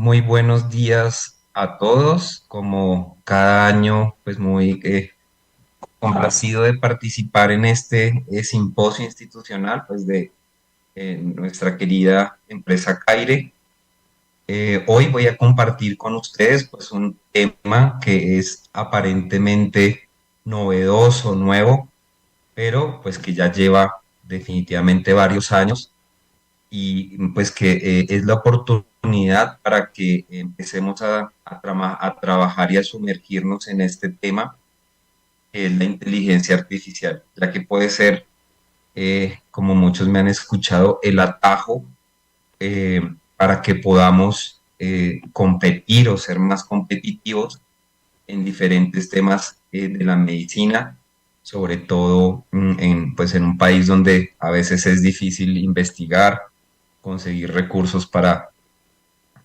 Muy buenos días a todos. Como cada año, pues muy complacido de participar en este simposio institucional, pues de nuestra querida empresa Caire. Hoy voy a compartir con ustedes, pues un tema que es aparentemente novedoso, nuevo, pero pues que ya lleva definitivamente varios años y pues que es la oportunidad para que empecemos a trabajar y a sumergirnos en este tema, que es la inteligencia artificial, ya que puede ser, como muchos me han escuchado, el atajo eh, para que podamos competir o ser más competitivos en diferentes temas de la medicina, sobre todo pues en un país donde a veces es difícil investigar, conseguir recursos para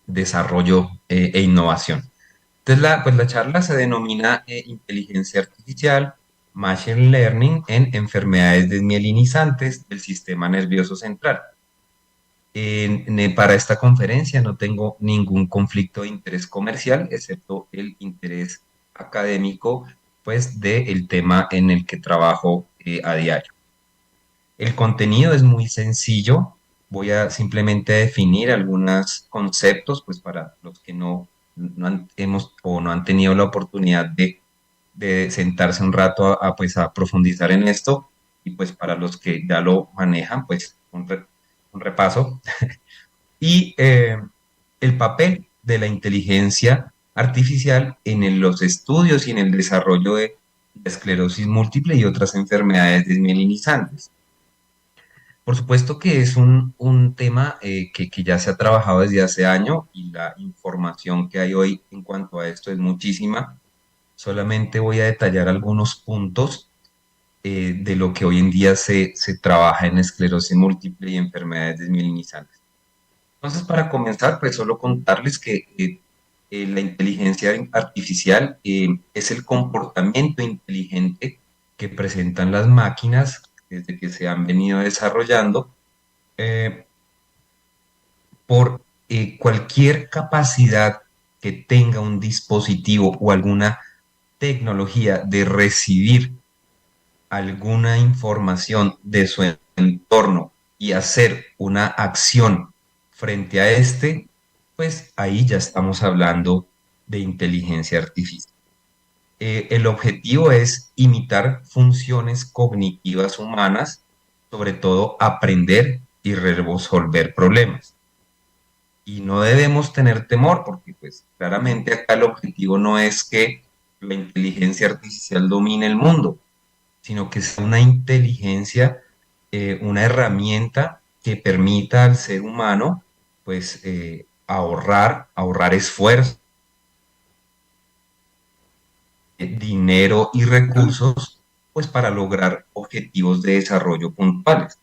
desarrollo e innovación. Entonces, pues la charla se denomina Inteligencia Artificial, Machine Learning en enfermedades desmielinizantes del sistema nervioso central. Para esta conferencia no tengo ningún conflicto de interés comercial, excepto el interés académico, pues, del tema en el que trabajo a diario. El contenido es muy sencillo. Voy a simplemente definir algunos conceptos, pues para los que hemos o no han tenido la oportunidad de sentarse un rato pues a profundizar en esto, y pues para los que ya lo manejan, pues un repaso. Y el papel de la inteligencia artificial los estudios y en el desarrollo de la esclerosis múltiple y otras enfermedades desmielinizantes. Por supuesto que es un tema que ya se ha trabajado desde hace años y la información que hay hoy en cuanto a esto es muchísima. Solamente voy a detallar algunos puntos de lo que hoy en día se trabaja en esclerosis múltiple y enfermedades desmielinizantes. Entonces, para comenzar, pues solo contarles que la inteligencia artificial es el comportamiento inteligente que presentan las máquinas desde que se han venido desarrollando eh, por cualquier capacidad que tenga un dispositivo o alguna tecnología de recibir alguna información de su entorno y hacer una acción frente a este, pues ahí ya estamos hablando de inteligencia artificial. El objetivo es imitar funciones cognitivas humanas, sobre todo aprender y resolver problemas. Y no debemos tener temor porque pues claramente acá el objetivo no es que la inteligencia artificial domine el mundo, sino que sea una inteligencia, una herramienta que permita al ser humano, pues, ahorrar esfuerzo, dinero y recursos, pues, para lograr objetivos de desarrollo puntuales.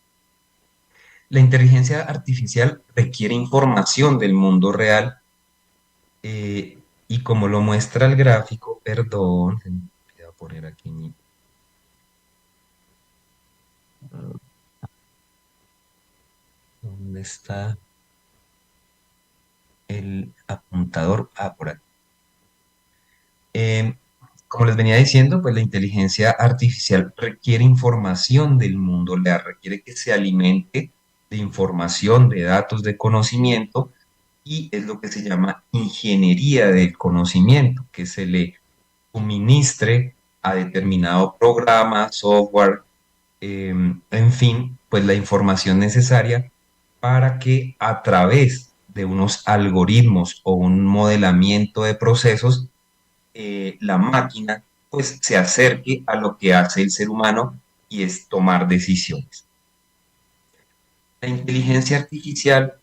La inteligencia artificial requiere información del mundo real y como lo muestra el gráfico, perdón, voy a poner aquí ¿dónde está el apuntador? Ah, por aquí. Eh, Como les venía diciendo, pues la inteligencia artificial requiere información del mundo, requiere que se alimente de información, de datos, de conocimiento, y es lo que se llama ingeniería del conocimiento, que se le suministre a determinado programa, software, en fin, pues la información necesaria para que a través de unos algoritmos o un modelamiento de procesos, la máquina pues se acerque a lo que hace el ser humano y es tomar decisiones. La inteligencia artificial,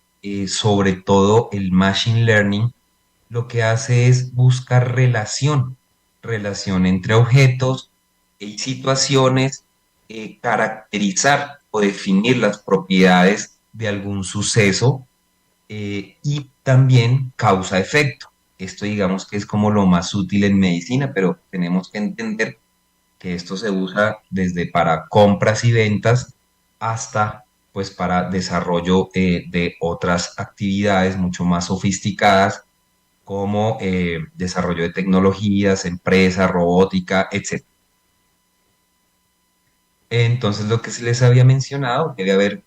sobre todo el machine learning, lo que hace es buscar relación entre objetos y situaciones, caracterizar o definir las propiedades de algún suceso y también causa-efecto. Esto digamos que es como lo más útil en medicina, pero tenemos que entender que esto se usa desde para compras y ventas hasta pues para desarrollo de otras actividades mucho más sofisticadas como desarrollo de tecnologías, empresas, robótica, etc. Entonces, lo que se les había mencionado, debe haber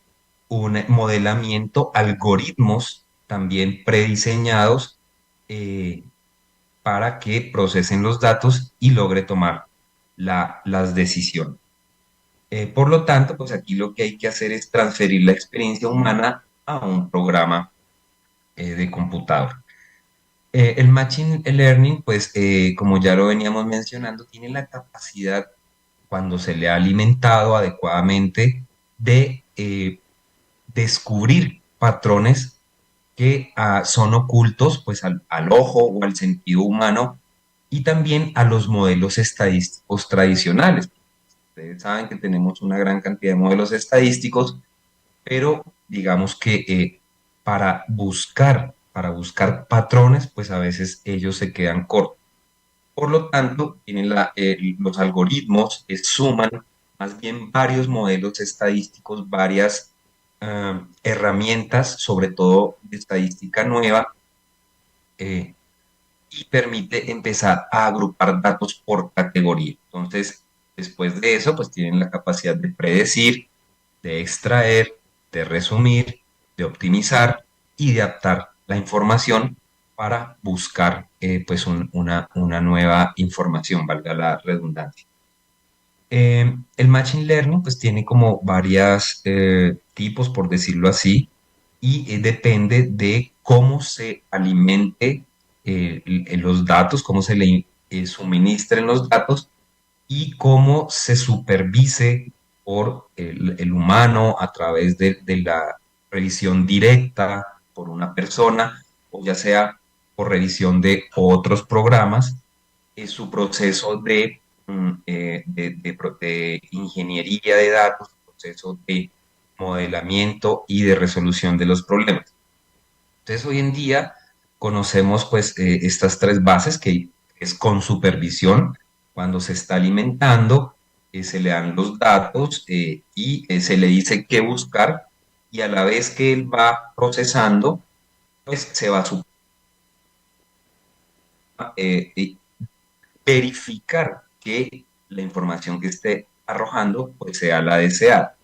un modelamiento, algoritmos también prediseñados eh, para que procesen los datos y logre tomar las decisiones. Por lo tanto, pues aquí lo que hay que hacer es transferir la experiencia humana a un programa de computador. El Machine Learning, pues como ya lo veníamos mencionando, tiene la capacidad, cuando se le ha alimentado adecuadamente, de descubrir patrones que son ocultos pues al ojo o al sentido humano y también a los modelos estadísticos tradicionales. Ustedes saben que tenemos una gran cantidad de modelos estadísticos, pero digamos que para buscar patrones, pues a veces ellos se quedan cortos. Por lo tanto, tienen los algoritmos suman más bien varios modelos estadísticos, varias herramientas, sobre todo de estadística nueva, eh, y permite empezar a agrupar datos por categoría. Entonces, después de eso, pues tienen la capacidad de predecir, de extraer, de resumir, de optimizar y de adaptar la información para buscar pues una nueva información, valga la redundancia. El Machine Learning pues tiene como varias tipos, por decirlo así, y depende de cómo se alimente los datos, cómo se le suministren los datos y cómo se supervise por el humano a través de la revisión directa por una persona o ya sea por revisión de otros programas, su proceso de ingeniería de datos, proceso de modelamiento y de resolución de los problemas. Entonces, hoy en día conocemos pues estas tres bases que es con supervisión, cuando se está alimentando, se le dan los datos y se le dice qué buscar y a la vez que él va procesando, pues se va a verificar que la información que esté arrojando pues sea la deseada.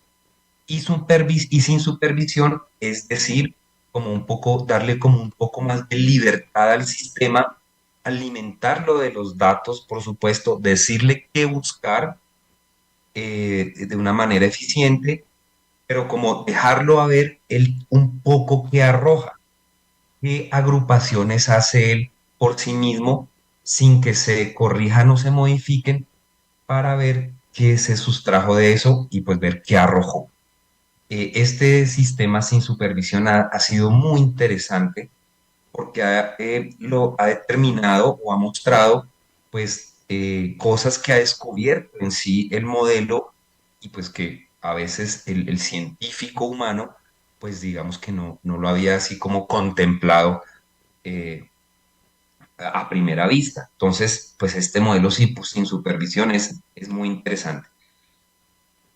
Y sin supervisión, es decir, como un poco, darle como un poco más de libertad al sistema, alimentarlo de los datos, por supuesto, decirle qué buscar de una manera eficiente, pero como dejarlo a ver él un poco qué arroja, qué agrupaciones hace él por sí mismo, sin que se corrijan o se modifiquen, para ver qué se sustrajo de eso y pues ver qué arrojó. Este sistema sin supervisión ha sido muy interesante porque lo ha determinado o ha mostrado pues cosas que ha descubierto en sí el modelo y pues que a veces el científico humano pues digamos que no lo había así como contemplado eh, a primera vista. Entonces pues este modelo sí, pues, sin supervisión es muy interesante.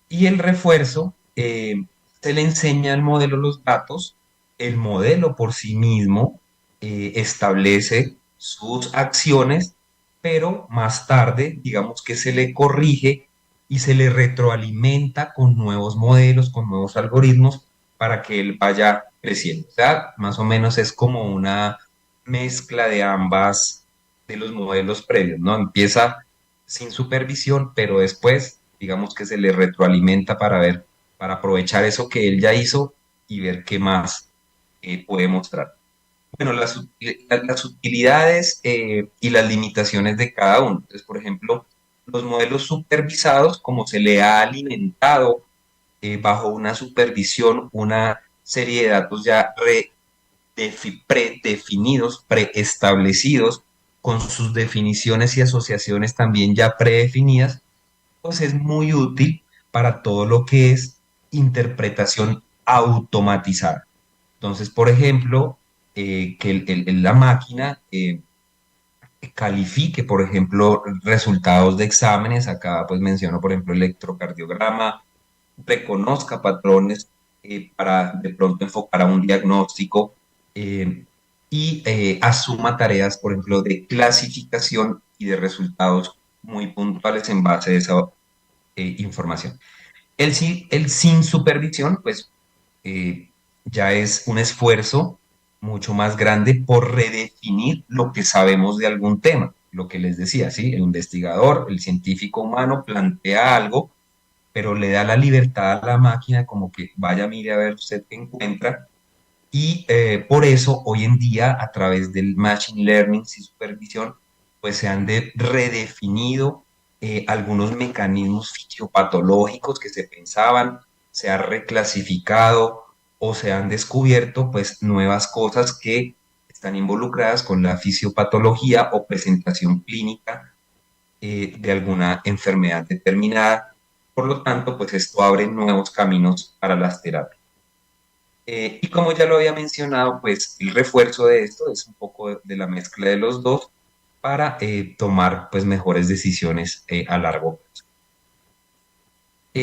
Y el refuerzo, se le enseña al modelo los datos, el modelo por sí mismo establece sus acciones, pero más tarde, digamos que se le corrige y se le retroalimenta con nuevos modelos, con nuevos algoritmos para que él vaya creciendo. O sea, más o menos es como una mezcla de ambas, de los modelos previos, ¿no? Empieza sin supervisión, pero después, digamos que se le retroalimenta para ver, para aprovechar eso que él ya hizo y ver qué más puede mostrar. Bueno, las utilidades y las limitaciones de cada uno. Entonces, por ejemplo, los modelos supervisados, como se le ha alimentado bajo una supervisión, una serie de datos ya predefinidos, preestablecidos, con sus definiciones y asociaciones también ya predefinidas, pues es muy útil para todo lo que es interpretación automatizada. Entonces, por ejemplo, que la máquina califique, por ejemplo, resultados de exámenes, acá pues menciono, por ejemplo, electrocardiograma, reconozca patrones para de pronto enfocar a un diagnóstico, y asuma tareas, por ejemplo, de clasificación y de resultados muy puntuales en base a esa información. El sin supervisión, pues ya es un esfuerzo mucho más grande por redefinir lo que sabemos de algún tema. Lo que les decía, ¿sí? El investigador, el científico humano plantea algo, pero le da la libertad a la máquina como que vaya, mire a ver usted qué encuentra. Y por eso hoy en día, a través del Machine Learning y supervisión, pues se han redefinido algunos mecanismos fisiopatológicos que se pensaban, se ha reclasificado o se han descubierto pues nuevas cosas que están involucradas con la fisiopatología o presentación clínica de alguna enfermedad determinada. Por lo tanto, pues esto abre nuevos caminos para las terapias. Y como ya lo había mencionado, pues el refuerzo de esto es un poco de la mezcla de los dos para tomar pues mejores decisiones a largo plazo.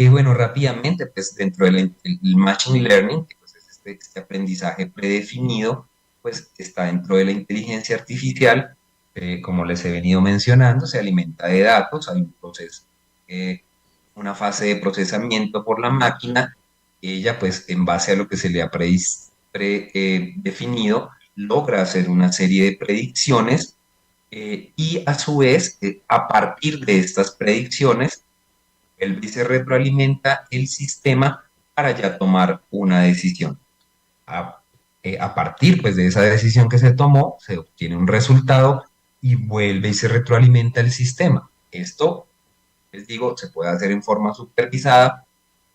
Bueno, rápidamente, pues dentro del el Machine Learning, que pues es este aprendizaje predefinido, pues está dentro de la inteligencia artificial, como les he venido mencionando, se alimenta de datos, hay un proceso, una fase de procesamiento por la máquina, ella pues en base a lo que se le ha definido, logra hacer una serie de predicciones y a su vez, a partir de estas predicciones, él se retroalimenta el sistema para ya tomar una decisión. A, a partir pues, de esa decisión que se tomó, se obtiene un resultado y vuelve y se retroalimenta el sistema. Esto, les digo, se puede hacer en forma supervisada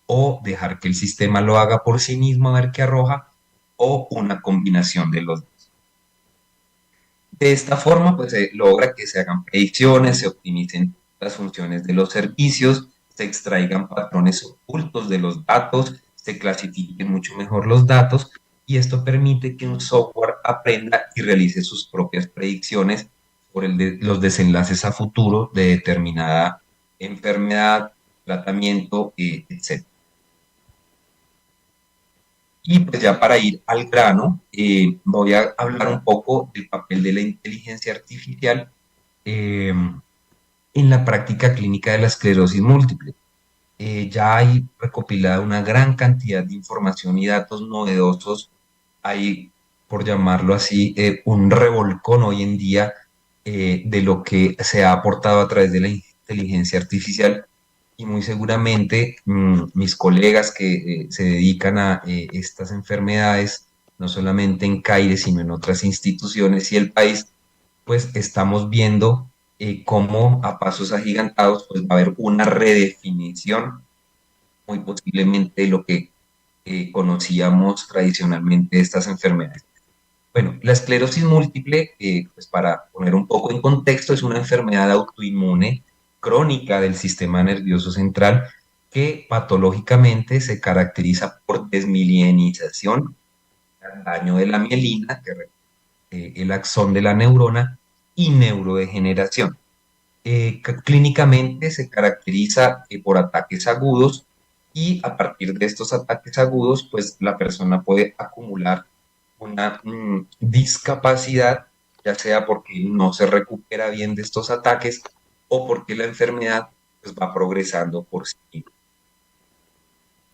o dejar que el sistema lo haga por sí mismo a ver qué arroja o una combinación de los dos. De esta forma, pues se logra que se hagan predicciones, se optimicen las funciones de los servicios, se extraigan patrones ocultos de los datos, se clasifiquen mucho mejor los datos y esto permite que un software aprenda y realice sus propias predicciones por los desenlaces a futuro de determinada enfermedad, tratamiento, etc. Y pues ya para ir al grano, voy a hablar un poco del papel de la inteligencia artificial eh, en la práctica clínica de la esclerosis múltiple. Ya hay recopilada una gran cantidad de información y datos novedosos. Hay, por llamarlo así, un revolcón hoy en día de lo que se ha aportado a través de la inteligencia artificial y muy seguramente mis colegas que se dedican a estas enfermedades, no solamente en CAIRE, sino en otras instituciones y el país, pues estamos viendo cómo a pasos agigantados pues va a haber una redefinición muy posiblemente de lo que conocíamos tradicionalmente de estas enfermedades. Bueno, la esclerosis múltiple, pues para poner un poco en contexto, es una enfermedad autoinmune crónica del sistema nervioso central que patológicamente se caracteriza por desmielinización, daño de la mielina, el axón de la neurona, y neurodegeneración. Clínicamente se caracteriza por ataques agudos y a partir de estos ataques agudos, pues la persona puede acumular una discapacidad, ya sea porque no se recupera bien de estos ataques o porque la enfermedad pues, va progresando por sí.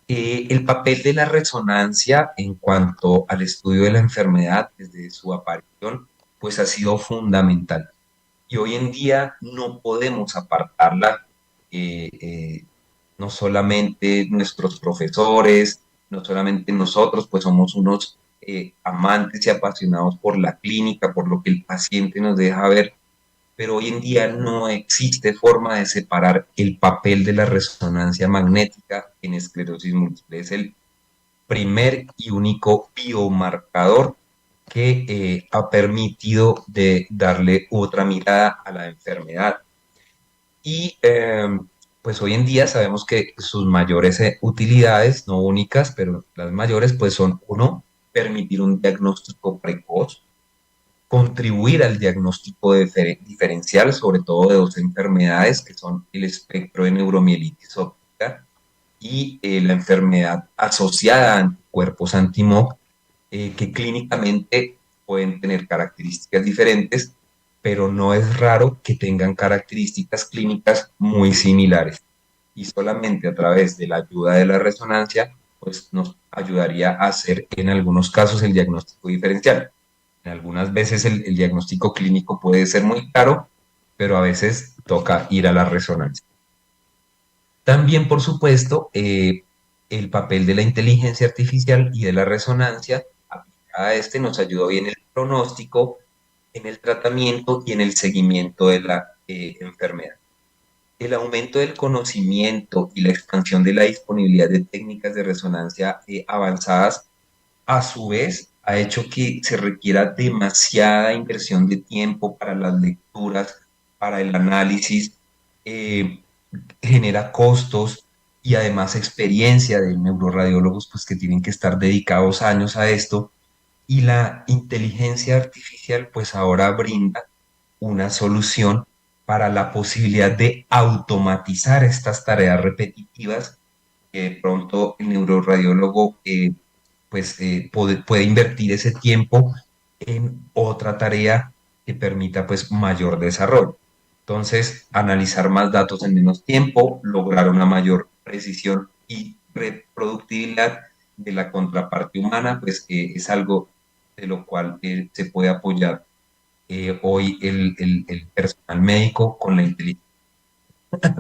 El papel de la resonancia en cuanto al estudio de la enfermedad desde su aparición, pues ha sido fundamental. Y hoy en día no podemos apartarla, eh, eh, no solamente nuestros profesores, no solamente nosotros, pues somos unos amantes y apasionados por la clínica, por lo que el paciente nos deja ver, pero hoy en día no existe forma de separar el papel de la resonancia magnética en esclerosis múltiple. Es el primer y único biomarcador que ha permitido de darle otra mirada a la enfermedad. Y pues hoy en día sabemos que sus mayores utilidades, no únicas, pero las mayores, pues son uno, permitir un diagnóstico precoz, contribuir al diagnóstico diferencial, sobre todo de dos enfermedades que son el espectro de neuromielitis óptica y la enfermedad asociada a anticuerpos anti-MOG, que clínicamente pueden tener características diferentes, pero no es raro que tengan características clínicas muy similares. Y solamente a través de la ayuda de la resonancia, pues nos ayudaría a hacer en algunos casos el diagnóstico diferencial. En algunas veces el diagnóstico clínico puede ser muy caro, pero a veces toca ir a la resonancia. También, por supuesto, el papel de la inteligencia artificial y de la resonancia aplicada a este nos ayudó bien en el pronóstico, en el tratamiento y en el seguimiento de la enfermedad. El aumento del conocimiento y la expansión de la disponibilidad de técnicas de resonancia avanzadas, a su vez, ha hecho que se requiera demasiada inversión de tiempo para las lecturas, para el análisis, eh, genera costos y además experiencia de neuroradiólogos pues que tienen que estar dedicados años a esto, y la inteligencia artificial pues ahora brinda una solución para la posibilidad de automatizar estas tareas repetitivas que de pronto el neuroradiólogo puede invertir ese tiempo en otra tarea que permita pues mayor desarrollo. Entonces, analizar más datos en menos tiempo, lograr una mayor precisión y reproductibilidad de la contraparte humana, pues es algo de lo cual se puede apoyar hoy el personal médico con la inteligencia,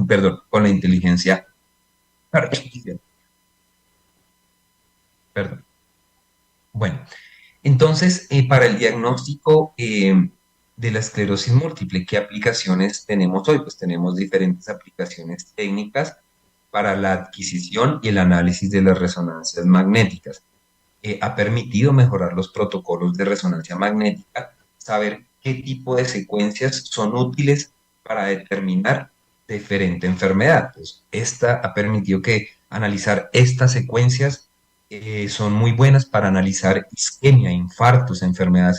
perdón, con la inteligencia artificial. Perdón. Bueno, entonces, para el diagnóstico de la esclerosis múltiple, ¿qué aplicaciones tenemos hoy? Pues tenemos diferentes aplicaciones técnicas para la adquisición y el análisis de las resonancias magnéticas. Ha permitido mejorar los protocolos de resonancia magnética, saber qué tipo de secuencias son útiles para determinar diferente enfermedad. Pues esta ha permitido que analizar estas secuencias son muy buenas para analizar isquemia, infartos, enfermedad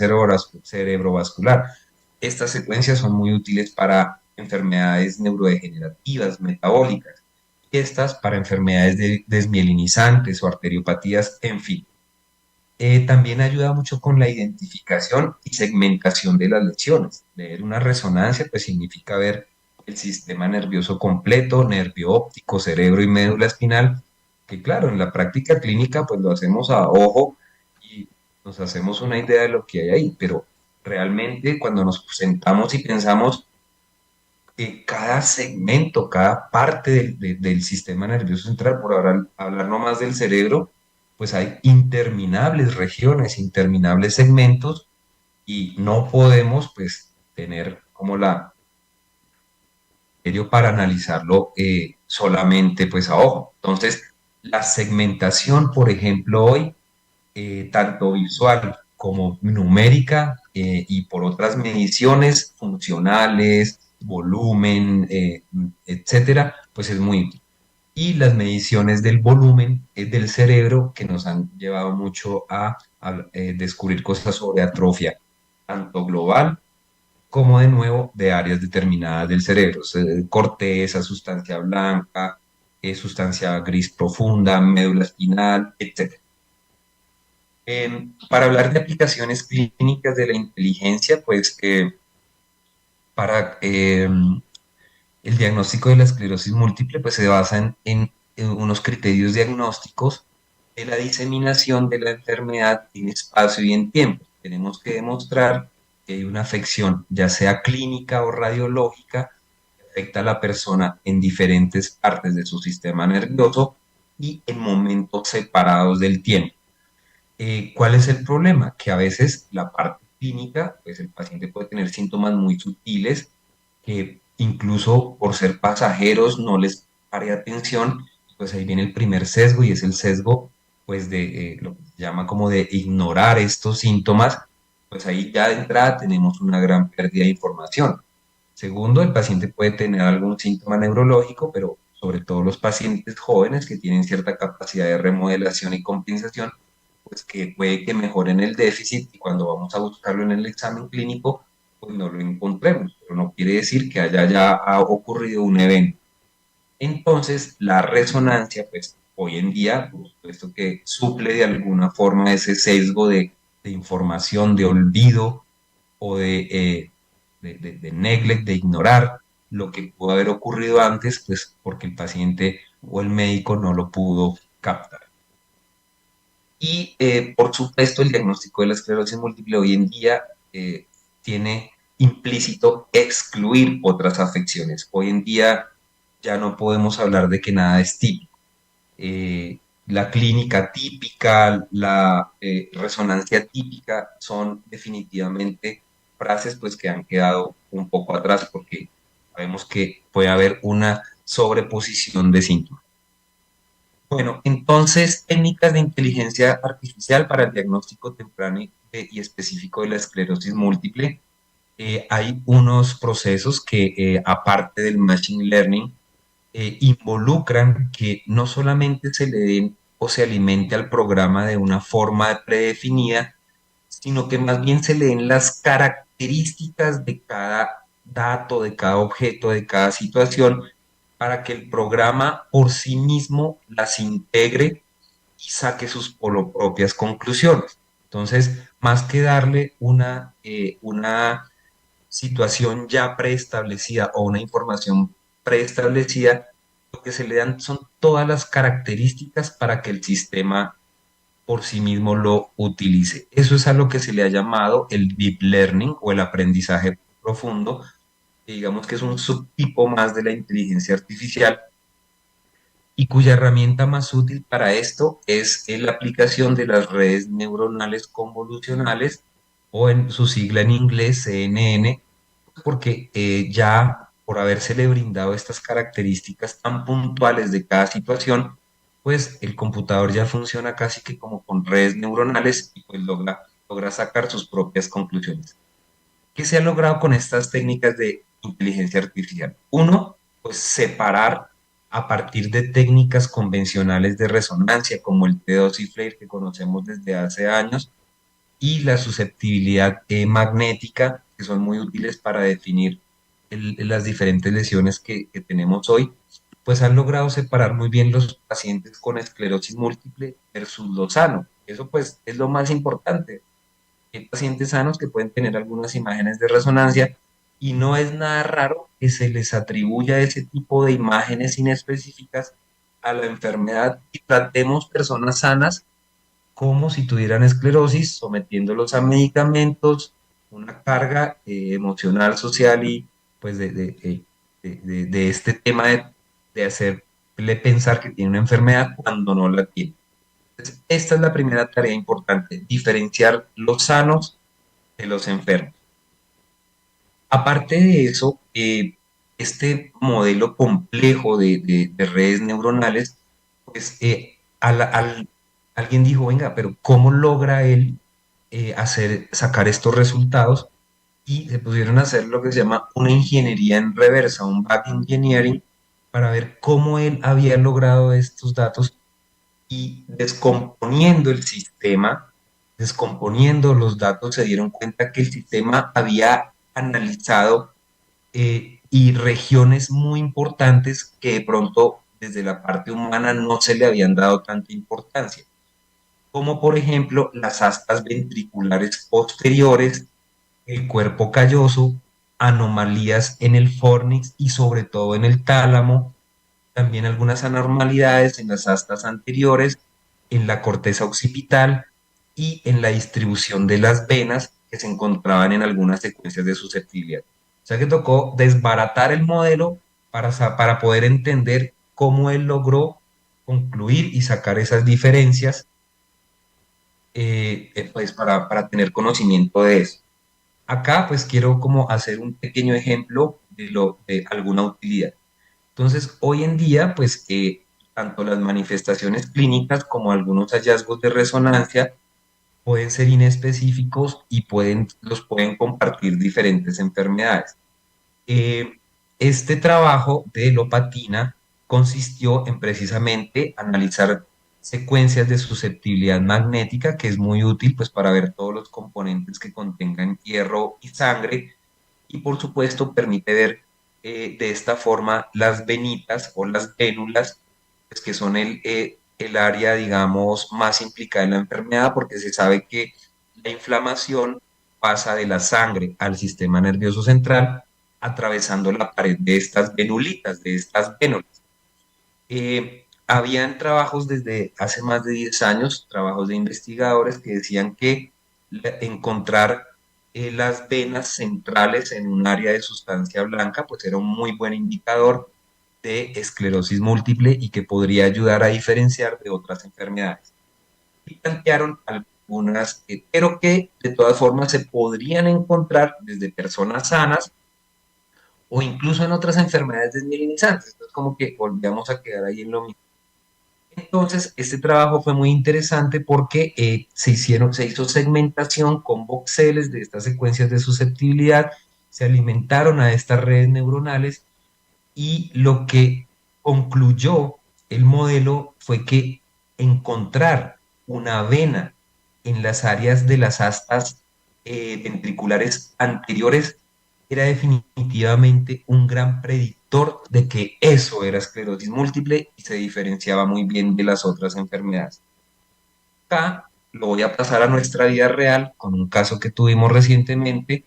cerebrovascular. Estas secuencias son muy útiles para enfermedades neurodegenerativas, metabólicas, y estas para enfermedades desmielinizantes o arteriopatías, en fin. También ayuda mucho con la identificación y segmentación de las lesiones. Leer una resonancia pues significa ver el sistema nervioso completo, nervio óptico, cerebro y médula espinal, que claro, en la práctica clínica pues lo hacemos a ojo y nos hacemos una idea de lo que hay ahí, pero realmente cuando nos sentamos y pensamos que cada segmento, cada parte del sistema nervioso central, por hablar nomás del cerebro, pues hay interminables regiones, interminables segmentos y no podemos pues tener como la criterio para analizarlo solamente pues a ojo. Entonces, la segmentación, por ejemplo, hoy, tanto visual como numérica y por otras mediciones funcionales, volumen, etcétera, pues es muy útil. Y las mediciones del volumen del cerebro que nos han llevado mucho a descubrir cosas sobre atrofia, tanto global como de nuevo de áreas determinadas del cerebro, corteza, sustancia blanca, sustancia gris profunda, médula espinal, etc. Para hablar de aplicaciones clínicas de la inteligencia, pues para el diagnóstico de la esclerosis múltiple pues se basa en unos criterios diagnósticos de la diseminación de la enfermedad en espacio y en tiempo. Tenemos que demostrar que hay una afección, ya sea clínica o radiológica, que afecta a la persona en diferentes partes de su sistema nervioso y en momentos separados del tiempo. ¿Cuál es el problema? Que a veces la parte clínica, pues el paciente puede tener síntomas muy sutiles que incluso por ser pasajeros no les pare atención, pues ahí viene el primer sesgo y es el sesgo pues de lo que se llama como de ignorar estos síntomas, pues ahí ya de entrada tenemos una gran pérdida de información. Segundo, el paciente puede tener algún síntoma neurológico, pero sobre todo los pacientes jóvenes que tienen cierta capacidad de remodelación y compensación, pues que puede que mejoren el déficit y cuando vamos a buscarlo en el examen clínico, pues no lo encontremos, pero no quiere decir que haya ya ha ocurrido un evento. Entonces, la resonancia, pues hoy en día, por supuesto que suple de alguna forma ese sesgo de de información, de olvido o de neglect, de ignorar lo que pudo haber ocurrido antes, pues porque el paciente o el médico no lo pudo captar. Y por supuesto, el diagnóstico de la esclerosis múltiple hoy en día tiene implícito excluir otras afecciones. Hoy en día ya no podemos hablar de que nada es típico. La clínica típica, la resonancia típica son definitivamente frases pues que han quedado un poco atrás porque sabemos que puede haber una sobreposición de síntomas. Bueno, entonces, técnicas de inteligencia artificial para el diagnóstico temprano y específico de la esclerosis múltiple. Hay unos procesos que, aparte del machine learning, involucran que no solamente se le den o se alimente al programa de una forma predefinida, sino que más bien se le den las características de cada dato, de cada objeto, de cada situación, para que el programa por sí mismo las integre y saque sus propias conclusiones. Entonces, más que darle una situación ya preestablecida o una información preestablecida, lo que se le dan son todas las características para que el sistema por sí mismo lo utilice. Eso es a lo que se le ha llamado el deep learning o el aprendizaje profundo, que digamos que es un subtipo más de la inteligencia artificial y cuya herramienta más útil para esto es la aplicación de las redes neuronales convolucionales o en su sigla en inglés CNN, porque ya por habérsele brindado estas características tan puntuales de cada situación, pues el computador ya funciona casi que como con redes neuronales y pues logra sacar sus propias conclusiones. ¿Qué se ha logrado con estas técnicas de inteligencia artificial? Uno, pues separar a partir de técnicas convencionales de resonancia como el T2 y FLIR que conocemos desde hace años y la susceptibilidad magnética que son muy útiles para definir las diferentes lesiones que tenemos hoy, pues han logrado separar muy bien los pacientes con esclerosis múltiple versus los sanos. Eso pues es lo más importante. Hay pacientes sanos que pueden tener algunas imágenes de resonancia y no es nada raro que se les atribuya ese tipo de imágenes inespecíficas a la enfermedad y tratemos personas sanas como si tuvieran esclerosis, sometiéndolos a medicamentos, una carga emocional, social y pues de este tema de hacerle pensar que tiene una enfermedad cuando no la tiene. Entonces, esta es la primera tarea importante, diferenciar los sanos de los enfermos. Aparte de eso, este modelo complejo de redes neuronales, pues alguien dijo, venga, pero ¿cómo logra él sacar estos resultados? Y se pusieron a hacer lo que se llama una ingeniería en reversa, un back engineering, para ver cómo él había logrado estos datos y descomponiendo el sistema, descomponiendo los datos, se dieron cuenta que el sistema había analizado y regiones muy importantes que de pronto desde la parte humana no se le habían dado tanta importancia, como por ejemplo las astas ventriculares posteriores, el cuerpo calloso, anomalías en el fornix y sobre todo en el tálamo, también algunas anormalidades en las astas anteriores, en la corteza occipital y en la distribución de las venas que se encontraban en algunas secuencias de susceptibilidad. O sea que tocó desbaratar el modelo para poder entender cómo él logró concluir y sacar esas diferencias, pues para tener conocimiento de eso. Acá pues quiero como hacer un pequeño ejemplo de alguna utilidad. Entonces, hoy en día, pues tanto las manifestaciones clínicas como algunos hallazgos de resonancia pueden ser inespecíficos y los pueden compartir diferentes enfermedades. Eh, este trabajo de Lopatina consistió en precisamente analizar secuencias de susceptibilidad magnética, que es muy útil pues para ver todos los componentes que contengan hierro y sangre, y por supuesto permite ver de esta forma las venitas o las vénulas, pues, que son el área, digamos, más implicada en la enfermedad, porque se sabe que la inflamación pasa de la sangre al sistema nervioso central, atravesando la pared de estas venulitas, de estas vénulas. Habían trabajos desde hace más de 10 años, trabajos de investigadores que decían que encontrar las venas centrales en un área de sustancia blanca, pues era un muy buen indicador de esclerosis múltiple y que podría ayudar a diferenciar de otras enfermedades. Y plantearon algunas, pero que de todas formas se podrían encontrar desde personas sanas o incluso en otras enfermedades desmielinizantes. Entonces, como que volvíamos a quedar ahí en lo mismo. Entonces, este trabajo fue muy interesante porque se hizo segmentación con voxeles de estas secuencias de susceptibilidad, se alimentaron a estas redes neuronales y lo que concluyó el modelo fue que encontrar una vena en las áreas de las astas ventriculares anteriores era definitivamente un gran predictor de que eso era esclerosis múltiple y se diferenciaba muy bien de las otras enfermedades. Acá lo voy a pasar a nuestra vida real con un caso que tuvimos recientemente,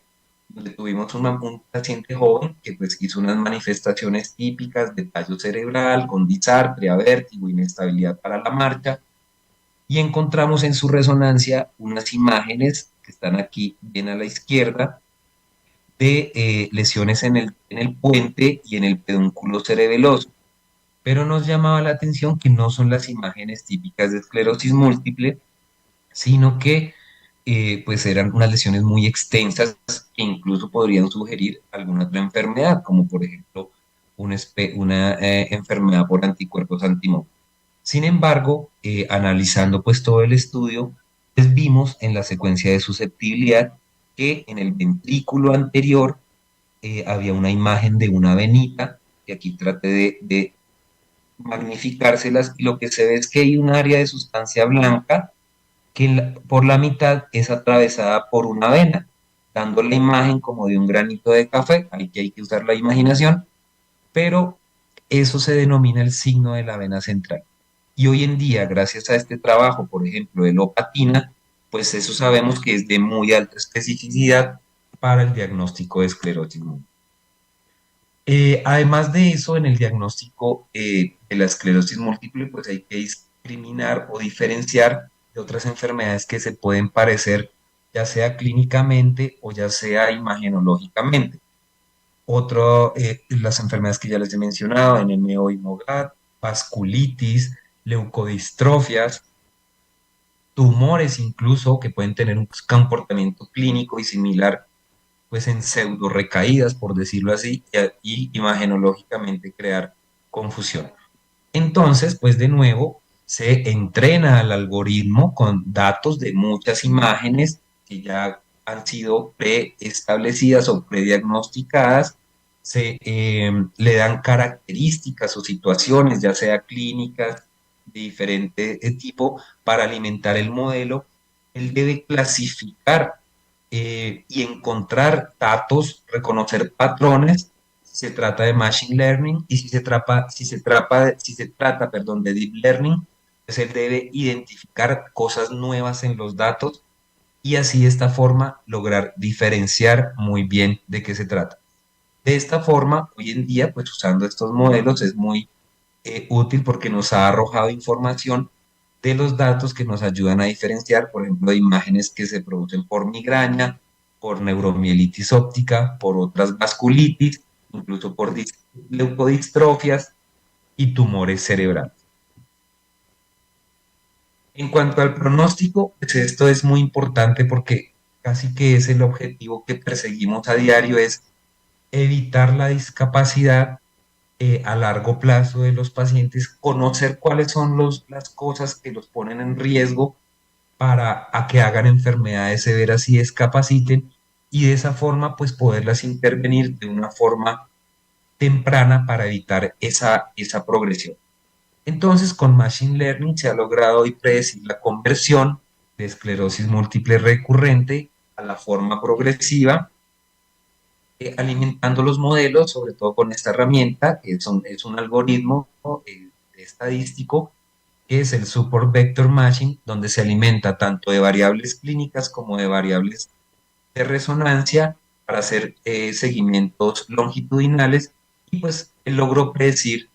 donde tuvimos un paciente joven que pues hizo unas manifestaciones típicas de tallo cerebral, con disartria, vértigo, inestabilidad para la marcha, y encontramos en su resonancia unas imágenes que están aquí bien a la izquierda de lesiones en el puente y en el pedúnculo cerebeloso. Pero nos llamaba la atención que no son las imágenes típicas de esclerosis múltiple, sino que pues eran unas lesiones muy extensas que incluso podrían sugerir alguna otra enfermedad, como por ejemplo una enfermedad por anticuerpos antimón. Sin embargo, analizando pues todo el estudio, pues vimos en la secuencia de susceptibilidad que en el ventrículo anterior había una imagen de una venita, y aquí traté de magnificárselas, y lo que se ve es que hay un área de sustancia blanca que por la mitad es atravesada por una vena, dando la imagen como de un granito de café, ahí que hay que usar la imaginación, pero eso se denomina el signo de la vena central. Y hoy en día, gracias a este trabajo, por ejemplo, de Lopatina, pues eso sabemos que es de muy alta especificidad para el diagnóstico de esclerosis múltiple. Además de eso, en el diagnóstico de la esclerosis múltiple, pues hay que discriminar o diferenciar de otras enfermedades que se pueden parecer, ya sea clínicamente o ya sea imagenológicamente. Las enfermedades que ya les he mencionado, NMO y MOGAD, vasculitis, leucodistrofias, tumores incluso que pueden tener un comportamiento clínico y similar pues en pseudo recaídas, por decirlo así, y imagenológicamente crear confusión. Entonces, pues de nuevo, se entrena al algoritmo con datos de muchas imágenes que ya han sido preestablecidas o prediagnosticadas, le dan características o situaciones, ya sea clínicas de diferente tipo, para alimentar el modelo. Él debe clasificar y encontrar datos, reconocer patrones, si se trata de machine learning, y si se trata, perdón, de deep learning, pues él debe identificar cosas nuevas en los datos y así de esta forma lograr diferenciar muy bien de qué se trata. De esta forma, hoy en día, pues usando estos modelos es muy útil porque nos ha arrojado información de los datos que nos ayudan a diferenciar, por ejemplo, de imágenes que se producen por migraña, por neuromielitis óptica, por otras vasculitis, incluso por leucodistrofias y tumores cerebrales. En cuanto al pronóstico, pues esto es muy importante porque casi que es el objetivo que perseguimos a diario, es evitar la discapacidad a largo plazo de los pacientes, conocer cuáles son las cosas que los ponen en riesgo para a que hagan enfermedades severas y discapaciten, y de esa forma pues poderlas intervenir de una forma temprana para evitar esa progresión. Entonces, con Machine Learning se ha logrado hoy predecir la conversión de esclerosis múltiple recurrente a la forma progresiva, alimentando los modelos, sobre todo con esta herramienta, que es un algoritmo estadístico que es el Support Vector Matching, donde se alimenta tanto de variables clínicas como de variables de resonancia para hacer seguimientos longitudinales y pues él logró predecir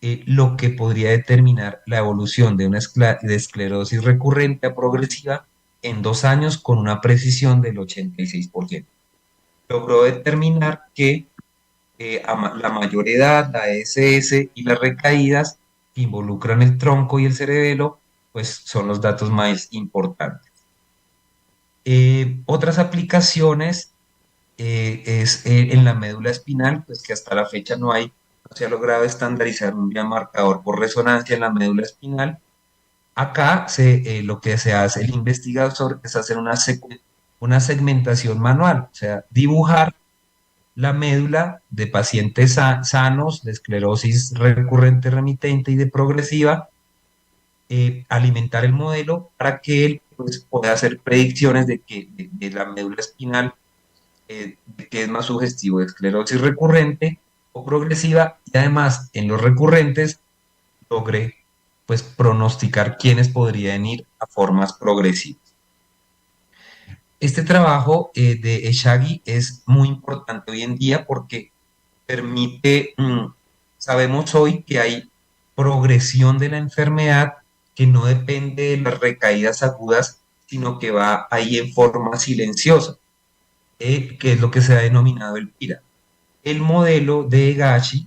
lo que podría determinar la evolución de una de esclerosis recurrente a progresiva en 2 años con una precisión del 86%. Logró determinar que la mayor edad, la ESS y las recaídas que involucran el tronco y el cerebelo, pues son los datos más importantes. Otras aplicaciones es en la médula espinal, pues que hasta la fecha no se ha logrado estandarizar un biomarcador por resonancia en la médula espinal. Acá lo que se hace el investigador es hacer una segmentación manual, o sea, dibujar la médula de pacientes sanos de esclerosis recurrente remitente y de progresiva, alimentar el modelo para que él pues, pueda hacer predicciones de la médula espinal, de qué es más sugestivo, de esclerosis recurrente o progresiva, y además en los recurrentes logre pues pronosticar quiénes podrían ir a formas progresivas. Este trabajo de Eshagi es muy importante hoy en día porque permite, sabemos hoy que hay progresión de la enfermedad que no depende de las recaídas agudas, sino que va ahí en forma silenciosa, que es lo que se ha denominado el PIRA. El modelo de Egashi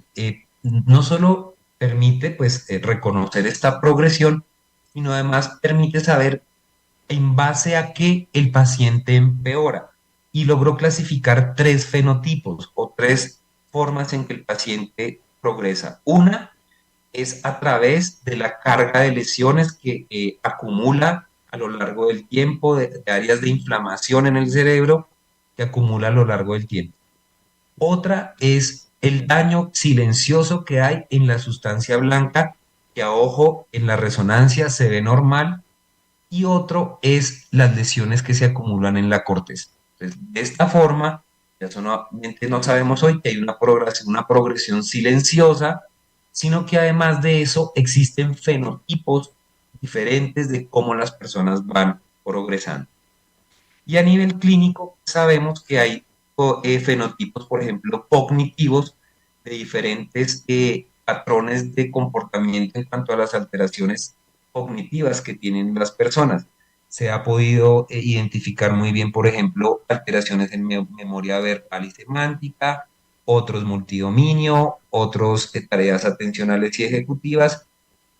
no solo permite pues, reconocer esta progresión, sino además permite saber en base a qué el paciente empeora y logró clasificar tres fenotipos o tres formas en que el paciente progresa. Una es a través de la carga de lesiones que acumula a lo largo del tiempo, de áreas de inflamación en el cerebro que acumula a lo largo del tiempo. Otra es el daño silencioso que hay en la sustancia blanca, que a ojo en la resonancia se ve normal, y otro es las lesiones que se acumulan en la corteza. Entonces, de esta forma, ya solamente no sabemos hoy que hay una progresión silenciosa, sino que además de eso existen fenotipos diferentes de cómo las personas van progresando. Y a nivel clínico sabemos que hay fenotipos, por ejemplo, cognitivos de diferentes patrones de comportamiento en cuanto a las alteraciones cognitivas que tienen las personas. Se ha podido identificar muy bien, por ejemplo, alteraciones en memoria verbal y semántica, otros multidominio, otros tareas atencionales y ejecutivas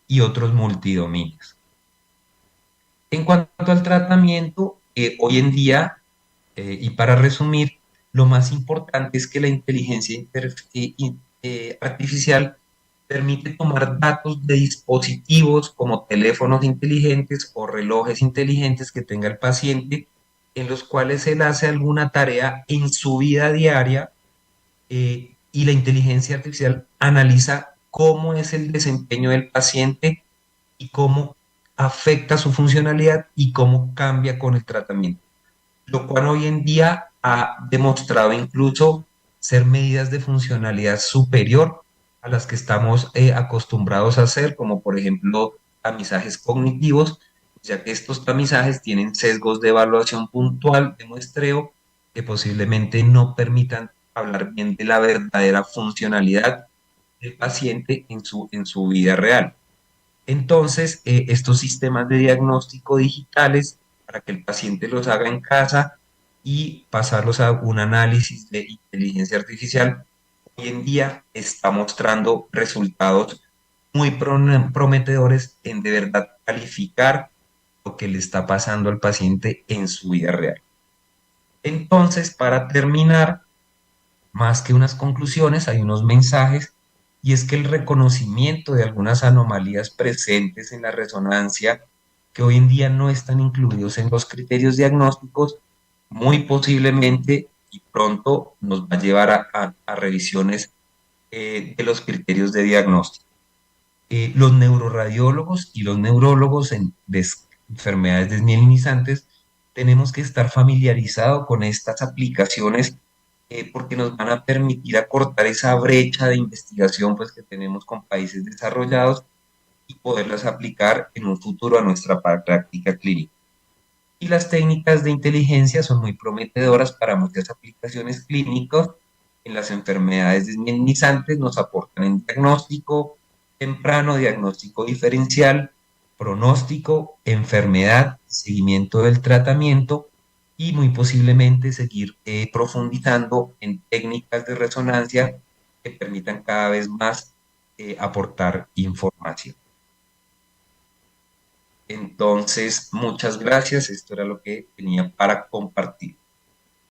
y otros multidominios. En cuanto al tratamiento, hoy en día, y para resumir, lo más importante es que la inteligencia artificial permite tomar datos de dispositivos como teléfonos inteligentes o relojes inteligentes que tenga el paciente, en los cuales él hace alguna tarea en su vida diaria, y la inteligencia artificial analiza cómo es el desempeño del paciente y cómo afecta su funcionalidad y cómo cambia con el tratamiento, lo cual hoy en día ha demostrado incluso ser medidas de funcionalidad superior a las que estamos acostumbrados a hacer, como por ejemplo tamizajes cognitivos, ya que estos tamizajes tienen sesgos de evaluación puntual de muestreo que posiblemente no permitan hablar bien de la verdadera funcionalidad del paciente en su vida real. Entonces, estos sistemas de diagnóstico digitales para que el paciente los haga en casa y pasarlos a un análisis de inteligencia artificial, hoy en día está mostrando resultados muy prometedores en de verdad calificar lo que le está pasando al paciente en su vida real. Entonces, para terminar, más que unas conclusiones, hay unos mensajes, y es que el reconocimiento de algunas anomalías presentes en la resonancia que hoy en día no están incluidos en los criterios diagnósticos, muy posiblemente y pronto nos va a llevar a revisiones de los criterios de diagnóstico. Los neuroradiólogos y los neurólogos de enfermedades desmielinizantes tenemos que estar familiarizados con estas aplicaciones, porque nos van a permitir acortar esa brecha de investigación pues, que tenemos con países desarrollados y poderlas aplicar en un futuro a nuestra práctica clínica. Y las técnicas de inteligencia son muy prometedoras para muchas aplicaciones clínicas. En las enfermedades desmielinizantes nos aportan en diagnóstico temprano, diagnóstico diferencial, pronóstico, enfermedad, seguimiento del tratamiento y muy posiblemente seguir profundizando en técnicas de resonancia que permitan cada vez más aportar información. Entonces, muchas gracias. Esto era lo que tenía para compartir.